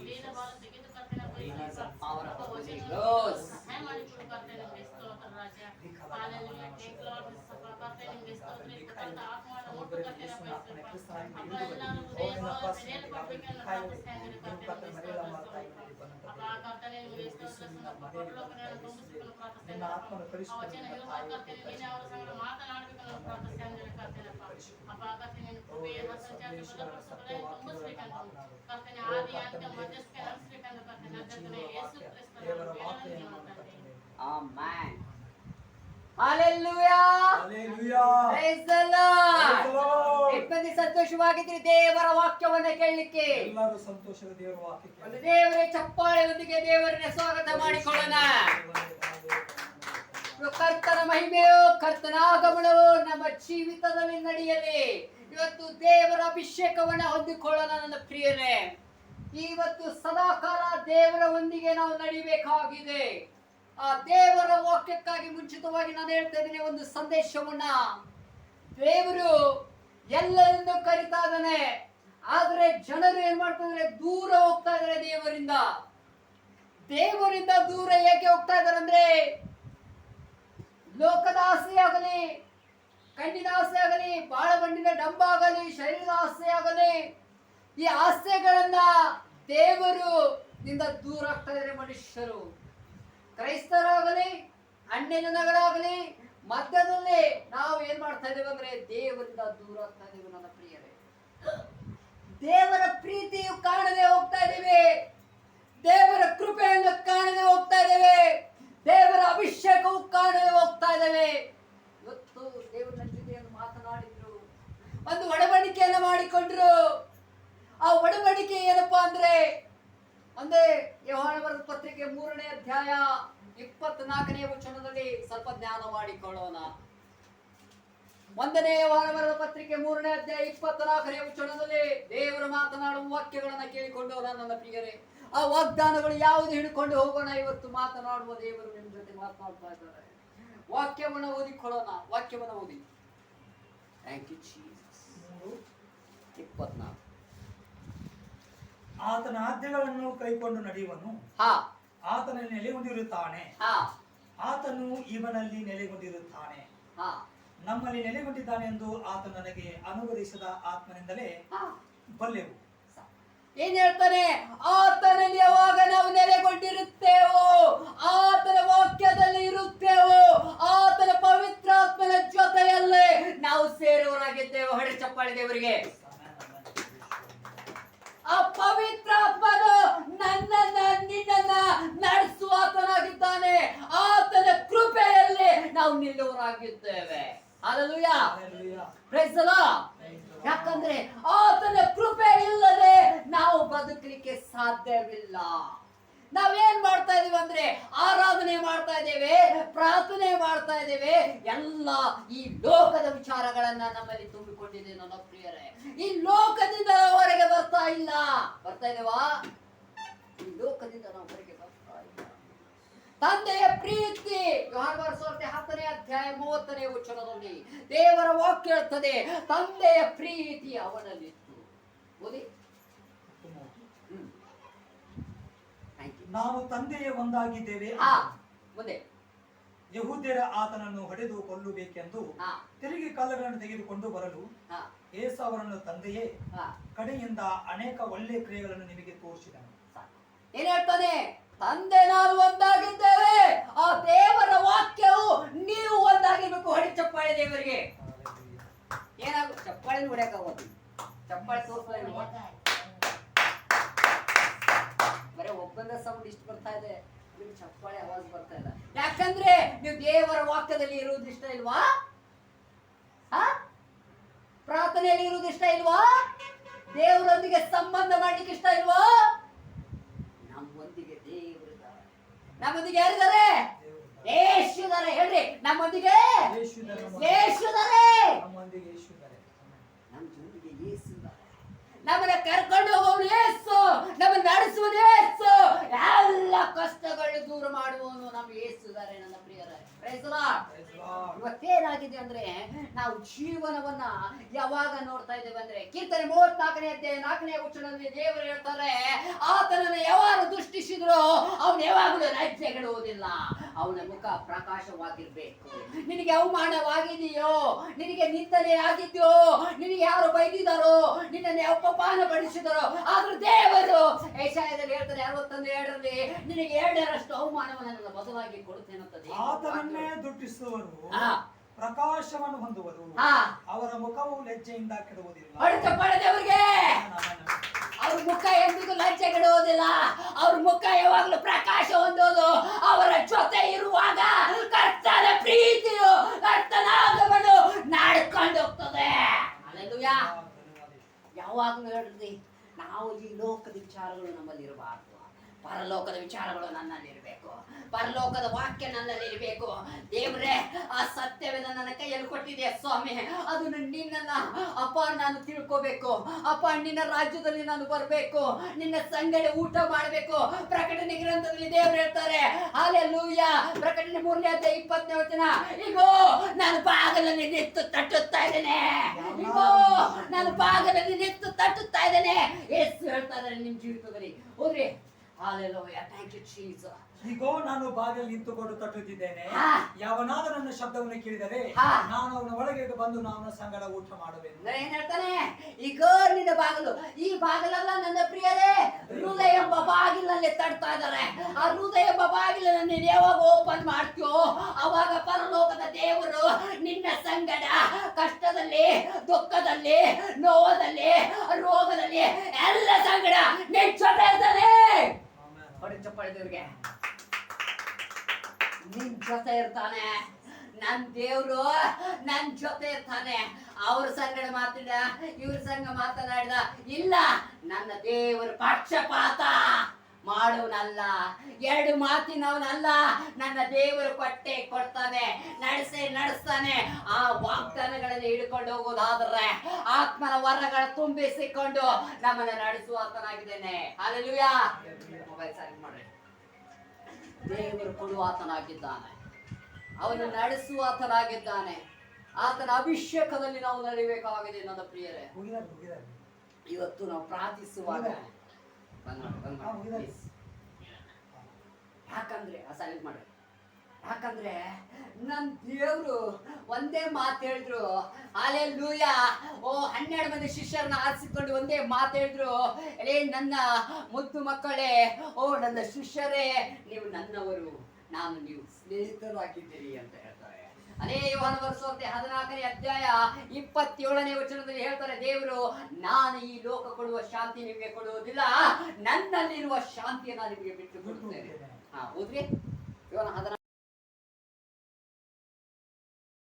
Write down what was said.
Release the power of the Holy Ghost. ಸಹಾಯ ಮಾಡಿಕೊಡು ಕರ್ತನೆ. ನಿಮಗೆ ಸ್ತೋತ್ರ ರಾಜ. ಹಾಲೆಲೂಯಾ. ಟೇಕ್ ಲಾರ್ಡ್ ದಿಸ್ ಕರ್ತನೆ. ನಿಮಗೆ ಸ್ತೋತ್ರ. ಕರ್ತನ ಆತ್ಮವನ್ನು ಮುಟ್ಟು ಕರ್ತನೆ ಬಯಸುತ್ತೇವೆ. ಅಪ್ಪ ಎಲ್ಲರೂ ಹೃದಯಗಳು ತೆರೆಯಲ್ಪಡಬೇಕೆಂದು ಪ್ರಾರ್ಥಿಸುತ್ತೇನೆ ಕರ್ತನೆ. ನಿಮಗೆ ಸ್ತೋತ್ರ. ಅಪ್ಪ ಕರ್ತನೆ ನಿಮಗೆ ಸ್ತೋತ್ರ. ಸಂಗಪ್ಪ ಪರಲೋಕವನ್ನು ತುಂಬಿಸಿಕೊಂಡು ಪ್ರಾರ್ಥಿಸುತ್ತೇನೆ. ಆ ವಚನ ಹೇಳುವ ಕರ್ತನೆ ನೀನೇ ಅವರ ಸಂಗಡ ಮಾತನಾಡಬೇಕೆಂದು ಪ್ರಾರ್ಥಿಸುತ್ತೇನೆ ಕರ್ತನೆ. ಅಪ್ಪ ಕರ್ತನೆ ನಿನ್ನ ಕೃಪೆಯನ್ನು ಸಂಚಾರ ಬಲಪಡಿಸಬಲ್ಲ ತುಂಬಿಸಬೇಕೆಂದು ಕರ್ತನೆ ಆದಿ ಅಂತ್ಯ ಮಧ್ಯಸ್ಥಕ್ಕೆ ನಡೆಸಬೇಕೆಂದು ಕರ್ತನೆ ನಜರೇತಿನ ಯೇಸು ಕ್ರಿಸ್ತನ ನಾಮದಲ್ಲಿ. Amen. Hallelujah. Hallelujah. Praise the Lord. Praise the Lord. ಎಷ್ಟೊಂದು ಸಂತೋಷವಾಗಿದ್ದೀರಿ ದೇವರ ವಾಕ್ಯವನ್ನ ಕೇಳಲಿಕ್ಕೆ. ಎಲ್ಲರೂ ಸಂತೋಷದ ದೇವರ ವಾಕ್ಯಕ್ಕೆ ಒಂದು ದೇವರ ಚಪ್ಪಾಳೆಯೊಂದಿಗೆ ದೇವರನ್ನ ಸ್ವಾಗತ ಮಾಡಿಕೊಳ್ಳೋಣ. ಕರ್ತನ ಮಹಿಮೆಯು ಕರ್ತನ ಆಗಮನವು ನಮ್ಮ ಜೀವಿತದಲ್ಲಿ ನಡೆಯಲಿ. ಇವತ್ತು ದೇವರ ಅಭಿಷೇಕವನ್ನ ಹೊಂದಿಕೊಳ್ಳೋಣ ನನ್ನ ಪ್ರಿಯರೇ. ಇವತ್ತು ಸದಾಕಾಲ ದೇವರ ಒಂದಿಗೆ ನಾವು ನಡಿಬೇಕಾಗಿದೆ. ಆ ದೇವರ ವಾಕ್ಯಕ್ಕಾಗಿ ಮುಂಚಿತವಾಗಿ ನಾನು ಹೇಳ್ತಾ ಇದ್ದೀನಿ ಒಂದು ಸಂದೇಶವನ್ನ. ದೇವರು ಎಲ್ಲರನ್ನು ಕರಿತಾ ಇದ್ದಾನೆ, ಆದ್ರೆ ಜನರು ಏನ್ ಮಾಡ್ತಾ ಇದಾರೆ, ದೂರ ಹೋಗ್ತಾ ಇದಾರೆ ದೇವರಿಂದ. ದೇವರಿಂದ ದೂರ ಏಕೆ ಹೋಗ್ತಾ ಇದಾರೆ ಅಂದ್ರೆ, ಲೋಕದ ಆಸೆ ಆಗಲಿ, ಕಣ್ಣಿನ ಆಸೆ ಆಗಲಿ, ಬಾಳಗಂಡಿನ ಡಂಬ ಆಗಲಿ, ಶರೀರದ ಆಸೆ ಆಗಲಿ, ಈ ಆಸೆಗಳನ್ನ ದೇವರು ನಿಂದ ದೂರ ಆಗ್ತಾ ಇದ್ದಾರೆ ಮನುಷ್ಯರು. ಕ್ರೈಸ್ತರಾಗಲಿ, ಅನ್ಯಜನಗಳಾಗಲಿ, ಮಧ್ಯದಲ್ಲಿ ನಾವು ಏನ್ ಮಾಡ್ತಾ ಇದ್ದೇವೆ ಅಂದ್ರೆ ದೇವರಿಂದ ದೂರ ಆಗ್ತಾ ಇದ್ದೇವೆ ನನ್ನ ಪ್ರಿಯರೇ. ದೇವರ ಪ್ರೀತಿಯು ಕಾಣದೆ ಹೋಗ್ತಾ ಇದ್ದೇವೆ, ದೇವರ ಕೃಪೆಯನ್ನು ಕಾಣದೆ ಹೋಗ್ತಾ ಇದ್ದೇವೆ, ದೇವರ ಅಭಿಷೇಕವು ಕಾಣದೆ ಹೋಗ್ತಾ ಇದ್ದೇವೆ. ಇವತ್ತು ದೇವರ ಜೊತೆಯನ್ನು ಮಾತನಾಡಿದ್ರು, ಒಂದು ಒಡಂಬಡಿಕೆಯನ್ನು ಮಾಡಿಕೊಂಡ್ರು. ಆ ಒಡಂಬಡಿಕೆ ಏನಪ್ಪಾ ಅಂದ್ರೆ, ಒಂದೇ ಯೋಹಾನ ಬರೆದ ಪತ್ರಿಕೆ 3ನೇ ಅಧ್ಯಾಯ 24ನೇ ವಚನದಲ್ಲಿ ಸ್ವಲ್ಪ ಜ್ಞಾನ ಮಾಡಿಕೊಳ್ಳೋಣ. 1ನೇ ಯೋಹಾನ ಬರೆದ ಪತ್ರಿಕೆ 3ನೇ ಅಧ್ಯಾಯ 24ನೇ ವಚನದಲ್ಲಿ ದೇವರು ಮಾತನಾಡುವ ವಾಕ್ಯಗಳನ್ನ ಕೇಳಿಕೊಂಡು ನನ್ನ ಪ್ರಿಯರೇ, ಆ ವಾಗ್ದಾನಗಳು ಯಾವುದು ಹಿಡ್ಕೊಂಡು ಹೋಗೋಣ. ಇವತ್ತು ಮಾತನಾಡುವ ದೇವರು ನಿಮ್ಮ ಜೊತೆ ಮಾತನಾಡ್ತಾ ಇದ್ದಾರೆ. ವಾಕ್ಯವನ್ನು ಓದಿಕೊಳ್ಳೋಣ. ವಾಕ್ಯವನ್ನು ಓದಿ. Thank you Jesus. 24 ಆತನ ಆಜ್ಞೆಗಳನ್ನು ಕೈಕೊಂಡು ನಡೆಯುವನು ಆತನಲ್ಲಿ ನೆಲೆಗೊಂಡಿರುತ್ತಾನೆ, ಆತನು ಇವನಲ್ಲಿ ನೆಲೆಗೊಂಡಿರುತ್ತಾನೆ, ನಮ್ಮಲ್ಲಿ ನೆಲೆಗೊಂಡಿದ್ದಾನೆ ಎಂದು ಆತ ನನಗೆ ಅನುಗ್ರಹಿಸಿದ ಆತ್ಮನಿಂದಲೇ ಬಲ್ಲೆವು. ಏನ್ ಹೇಳ್ತಾನೆ? ಆತನಲ್ಲಿ ಯಾವಾಗ ನಾವು ನೆಲೆಗೊಂಡಿರುತ್ತೇವೋ, ಆತನ ವಾಕ್ಯದಲ್ಲಿ ಇರುತ್ತೇವೋ, ಆತನ ಪವಿತ್ರಾತ್ಮನ ಜೊತೆಯಲ್ಲೇ ನಾವು ಸೇರುವವರಾಗಿದ್ದೇವೆ. ಹೊಡೆ ಚಪ್ಪಾಳೆ ದೇವರಿಗೆ. ಆ ಪವಿತ್ರಾತ್ಮನು ನನ್ನನ್ನ ನಿನ್ನನ್ನ ನಡೆಸುವ ಆತನಾಗಿದ್ದಾನೆ. ಆತನ ಕೃಪೆಯಲ್ಲಿ ನಾವು ನಿಲ್ಲುವರಾಗಿದ್ದೇವೆ. ಹಲ್ಲೆಲೂಯಾ. Praise the lord. ಯಾಕಂದ್ರೆ ಆತನ ಕೃಪೆ ಇಲ್ಲದೆ ನಾವು ಬದುಕಲಿಕ್ಕೆ ಸಾಧ್ಯವಿಲ್ಲ. ನಾವೇನ್ ಮಾಡ್ತಾ ಇದೀವಿ ಅಂದ್ರೆ ಆರಾಧನೆ ಮಾಡ್ತಾ ಇದ್ದೇವೆ, ಪ್ರಾರ್ಥನೆ ಮಾಡ್ತಾ ಇದ್ದೇವೆ, ಎಲ್ಲ ಈ ಲೋಕದ ವಿಚಾರಗಳನ್ನ ನಮ್ಮಲ್ಲಿ ತುಂಬಿಕೊಂಡಿದೆ ನನ್ನ ಪ್ರಿಯರೇ. ಈ ಲೋಕದಿಂದ ಹೊರಗೆ ಬರ್ತಾ ಇಲ್ಲ. ಬರ್ತಾ ಇದ್ದೇವಾ? ಈ ಲೋಕದಿಂದ ನಾವು ಹೊರಗೆ ಬರ್ತಾ ಇಲ್ಲ. ತಂದೆಯ ಪ್ರೀತಿ ಯೋಹಾನ 10ನೇ ಅಧ್ಯಾಯ 30ನೇ ವಚನದಲ್ಲಿ ದೇವರ ವಾಕ್ಯ ಹೇಳ್ತದೆ, ತಂದೆಯ ಪ್ರೀತಿ ಅವನಲ್ಲಿತ್ತು. ಓದಿ. ನಾವು ತಂದೆಯ ಒಂದಾಗಿದ್ದೇವೆ. ಮುಂದೆ ಯಹೂದ್ಯರ ಆತನನ್ನು ಹೊಡೆದು ಕೊಲ್ಲಬೇಕೆಂದು ತಿರುಗಿ ಕಲ್ಲುಗಳನ್ನು ತೆಗೆದುಕೊಂಡು ಬರಲು ಏಸಾವರನ್ನು ತಂದೆಯೇ ಕಡೆಯಿಂದ ಅನೇಕ ಒಳ್ಳೆ ಕ್ರಿಯೆಗಳನ್ನು ನಿಮಗೆ ತೋರಿಸಿದನು. ಏನ್ ಹೇಳ್ತಾನೆ? ತಂದೆ ನಾವು ಒಂದಾಗಿದ್ದೇವೆ. ಆ ದೇವರ ವಾಕ್ಯವು ನೀವು ಒಂದಾಗಿರ್ಬೇಕು. ಹೊಡಿ ಚಪ್ಪಾಳೆ ದೇವರಿಗೆ. ಏನಾಗ ಚಪ್ಪಾಳೆ ಹೊಡೆಯಕಾಗೋದು? ಚಪ್ಪಾಳೆ ತೋರಿಸಲ್ಲ. ಬರೀ ಒಬ್ಬಂದ ಸೌಂಡ್ ಇಷ್ಟು ಬರ್ತಾ ಇದೆ, ನಿಮ್ ಚಪ್ಪಾಳೆ ಆವಾಜ್ ಬರ್ತಾ ಇಲ್ಲ. ಯಾಕಂದ್ರೆ ನೀವು ದೇವರ ವಾಕ್ಯದಲ್ಲಿ ಇರುವುದು ಇಷ್ಟ ಇಲ್ವಾ? ಪ್ರಾರ್ಥನೆಯಲ್ಲಿ ಇರುವುದು ಇಷ್ಟ ಇಲ್ವಾ? ದೇವರೊಂದಿಗೆ ಸಂಬಂಧ ಮಾಡ್ಲಿಕ್ಕೆ ಇಷ್ಟ ಇಲ್ವಾ? ನಮ್ಮೊಂದಿಗೆ ದೇವರಿದ್ದಾರೆ. ನಮ್ಮೊಂದಿಗೆ ಯಾರಿದ್ದಾರೆ? ಯೇಸುವಿದ್ದಾರೆ. ಹೇಳ್ರಿ, ನಮ್ಮೊಂದಿಗೆ ಯೇಸುವಿದ್ದಾರೆ. ನಮ್ಮ ಜೊತೆಗೆ ಯೇಸುವಿದ್ದಾರೆ. ನಮ್ಮನ್ನ ಕರ್ಕೊಂಡು ಹೋಗೋನು ಯೇಸು, ನಮ್ಮನ್ನ ನಡೆಸುವುದು ಯೇಸು. ಎಲ್ಲ ಕಷ್ಟಗಳು ದೂರ ಮಾಡುವವನು ನಮ್ಮ ಯೇಸುದಾರೆ ನನ್ನ ಪ್ರಿಯರೇ. Praise the Lord. ಇವತ್ತೇನಾಗಿದೆ ಅಂದ್ರೆ ನಾವು ಜೀವನವನ್ನ ಯಾವಾಗ ನೋಡ್ತಾ ಇದ್ದೇವೆ ಅಂದ್ರೆ ಕೀರ್ತನೆ 34ನೇ ಅಧ್ಯಾಯ 4ನೇ ವಚನದಲ್ಲಿ ದೇವರು ಹೇಳ್ತಾರೆ, ಆತನನ್ನು ಯಾವಾಗ ದೃಷ್ಟಿಸಿದ್ರು ಅವನು ಯಾವಾಗಲೂ ಲಜ್ಜೆಗೆಡುವುದಿಲ್ಲ, ಅವನ ಮುಖ ಪ್ರಕಾಶವಾಗಿರ್ಬೇಕು. ನಿನಗೆ ಅವಮಾನವಾಗಿದೆಯೋ, ನಿನಗೆ ನಿಂದನೆ ಆಗಿದೆಯೋ, ನಿನಗೆ ಯಾರು ಬೈದಿದ್ದಾರೋ, ನಿನ್ನನ್ನು ಅಪಮಾನ ಪಡಿಸಿದರೋ, ಆದ್ರೂ ದೇವರು ಯೆಶಾಯದಲ್ಲಿ ಹೇಳ್ತಾರೆ 61:2 ನಿನಗೆ 2ರಷ್ಟು ಅವಮಾನವನ್ನು ನನ್ನ ಬದಲಾಗಿ ಕೊಡುತ್ತೇನೆ ಅಂತ ದೇವರು ಆತನನ್ನೇ ದುಃಖಿಸುವವರು ಪ್ರಕಾಶವನ್ನು ಹೊಂದುವರು, ಅವರ ಮುಖವು ಲಜ್ಜೆಯಿಂದ ಕೆಡುವುದಿಲ್ಲ. ದೇವರಿಗೆ ಅವ್ರ ಮುಖ ಎಂದಿಗೂ ಲಜ್ಜೆ ಕೆಡುವುದಿಲ್ಲ, ಅವ್ರ ಮುಖ ಯಾವಾಗಲೂ ಪ್ರಕಾಶ ಹೊಂದೋದು. ಅವರ ಜೊತೆ ಇರುವಾಗ ಕರ್ತನ ಪ್ರೀತಿಯು ಕರ್ತನ ಆಗಮನವು ನಡ್ಕೊಂಡು ಹೋಗ್ತದೆ. ಹಲ್ಲೆಲೂಯಾ. ಯಾವಾಗಲೂ ಹೇಳ್ರಿ, ನಾವು ಈ ಲೋಕದ ವಿಚಾರಗಳು ನಮ್ಮಲ್ಲಿ ಇರಬಾರ್ದು, ಪರಲೋಕದ ವಿಚಾರಗಳು ನನ್ನಲ್ಲಿ ಇರಬೇಕು, ಪರಲೋಕದ ವಾಕ್ಯ ನನ್ನಲ್ಲಿ ಇರಬೇಕು. ದೇವ್ರೆ, ಆ ಸತ್ಯವೇದ ನನ್ನ ಕೈಯಲ್ಲಿ ಕೊಟ್ಟಿದೆ ಸ್ವಾಮಿ, ಅದು ನಿನ್ನನ್ನ ಅಪ್ಪ ನಾನು ತಿಳ್ಕೋಬೇಕು, ಅಪ್ಪ ನಿನ್ನ ರಾಜ್ಯದಲ್ಲಿ ನಾನು ಬರಬೇಕು, ನಿನ್ನ ಸಂಗಡ ಊಟ ಮಾಡಬೇಕು. ಪ್ರಕಟಣೆ ಗ್ರಂಥದಲ್ಲಿ ದೇವ್ರು ಹೇಳ್ತಾರೆ, ಹಲ್ಲೆಲೂಯಾ, ಪ್ರಕಟಣೆ 3ನೇ ಅಧ್ಯಾಯ 20ನೇ ವಚನ, ಇಗೋ ನಾನು ಬಾಗಿಲಲ್ಲಿ ನಿಂತು ತಟ್ಟುತ್ತಾ ಇದ್ದೇನೆ, ಇಗೋ ನಾನು ಬಾಗಿಲಲ್ಲಿ ನಿಂತು ತಟ್ಟುತ್ತಾ ಇದ್ದೇನೆ. ಯೇಸು ಹೇಳ್ತಾ ಇದ್ದಾರೆ ನಿಮ್ ಜೀವಿತದಲ್ಲಿ. ಹೋದ್ರಿ, Hallelujah. Thank you, Jesus. ಇಗೋ ನಾನು ಬಾಗಿಲಲ್ಲಿ ನಿಂತುಕೊಂಡು ತಟ್ಟುತ್ತಿದ್ದೇನೆ, ಯಾವನಾದರೂ ನನ್ನ ಶಬ್ದವನ್ನು ಕೇಳಿದರೆ ನಾನು ಅವನ ಒಳಗೆ ಬಂದು ಅವನ ಸಂಗಡ ಊಟ ಮಾಡಬೇಕು. ಏನ್ ಹೇಳ್ತಾನೆ? ಇಗೋ ನಿನ್ನ ಬಾಗಿಲು, ಈ ಬಾಗಿಲಲ್ಲ ನನ್ನ ಪ್ರಿಯರೇ, ಹೃದಯ ಎಂಬ ಬಾಗಿಲಲ್ಲಿ ತಡ್ತಾ ಇದ್ದಾರೆ. ಆ ಹೃದಯ ಎಂಬ ಬಾಗಿಲನ್ನು ನೀನು ಯಾವಾಗ ಓಪನ್ ಮಾಡ್ತೀಯೋ ಅವಾಗ ಪರಲೋಕದ ದೇವರು ನಿನ್ನ ಸಂಗಡ ಕಷ್ಟದಲ್ಲಿ, ದುಃಖದಲ್ಲಿ, ನೋವದಲ್ಲಿ, ರೋಗದಲ್ಲಿ ಎಲ್ಲ ಸಂಗಡ ನಿನ್ ಜೊತೆ ಇರ್ತಾನೆ. ಚಪ್ಪಾಳಿದವ್ರಿಗೆ ನಿನ್ ಜೊತೆ ಇರ್ತಾನೆ. ನನ್ ದೇವ್ರು ನನ್ ಜೊತೆ ಇರ್ತಾನೆ. ಅವ್ರ ಸಂಗಡ ಮಾತಾಡ, ಇವ್ರ ಸಂಗ ಮಾತನಾಡಿದ ಇಲ್ಲ, ನನ್ನ ದೇವರು ಪಕ್ಷಪಾತ ಮಾಡುವನಲ್ಲ, ಎರಡು ಮಾತಿನವನಲ್ಲ. ನನ್ನ ದೇವರು ಕೊಟ್ಟೆ ಕೊಡ್ತಾನೆ, ನಡೆಸ್ತಾನೆ. ಆ ವಾಗ್ದಾನಗಳನ್ನು ಹಿಡ್ಕೊಂಡು ಹೋಗೋದಾದ್ರೆ ಆತ್ಮನ ವರಗಳ ತುಂಬಿಸಿಕೊಂಡು ನಮ್ಮನ್ನ ನಡೆಸುವ ಆತನಾಗಿದ್ದೇನೆ. ಹಲ್ಲೆಲೂಯಾ. ಮೊಬೈಲ್ ಸೈಲೆಂಟ್ ಮಾಡ್ರಿ. ದೇವರು ಕೊಡುವ ಆತನಾಗಿದ್ದಾನೆ, ಅವನು ನಡೆಸುವ ಆತನಾಗಿದ್ದಾನೆ. ಆತನ ಅಭಿಷೇಕದಲ್ಲಿ ನಾವು ನಡಿಬೇಕಾಗಿದೆ ನನ್ನ ಪ್ರಿಯರೇ. ಇವತ್ತು ನಾವು ಪ್ರಾರ್ಥಿಸುವಾಗ ಯಾಕಂದ್ರೆ ಸೈಲೆಂಟ್ ಮಾಡ್ರಿ, ಯಾಕಂದ್ರೆ ನಮ್ ದೇವ್ರು ಒಂದೇ ಮಾತು ಹೇಳಿದ್ರು. ಹಲ್ಲೆಲೂಯಾ. 12 ಮಂದಿ ಶಿಷ್ಯರನ್ನ ಆರಿಸಿಕೊಂಡು ಒಂದೇ ಮಾತು ಹೇಳಿದ್ರು, ಅರೇ ನನ್ನ ಮುದ್ದು ಮಕ್ಕಳೇ, ನನ್ನ ಶಿಷ್ಯರೇ, ನೀವು ನನ್ನವರು, ನಾನು ನೀವು ಸ್ನೇಹಿತರಾಗಿದ್ದೀರಿ ಅಂತ ಹೇಳ್ತಾರೆ. ಅದೇ ಯೋಹಾನ ಬರೆಸುವಂತೆ 14ನೇ ಅಧ್ಯಾಯ 27ನೇ ವಚನದಲ್ಲಿ ಹೇಳ್ತಾರೆ, ದೇವರು ನಾನು ಈ ಲೋಕ ಕೊಡುವ ಶಾಂತಿ ನಿಮಗೆ ಕೊಡುವುದಿಲ್ಲ, ನನ್ನಲ್ಲಿರುವ ಶಾಂತಿಯನ್ನು ನಿಮಗೆ ಬಿಟ್ಟು ಕೊಡುತ್ತೇನೆ. ಹೋದ್ರಿ ಯೋಹಾನ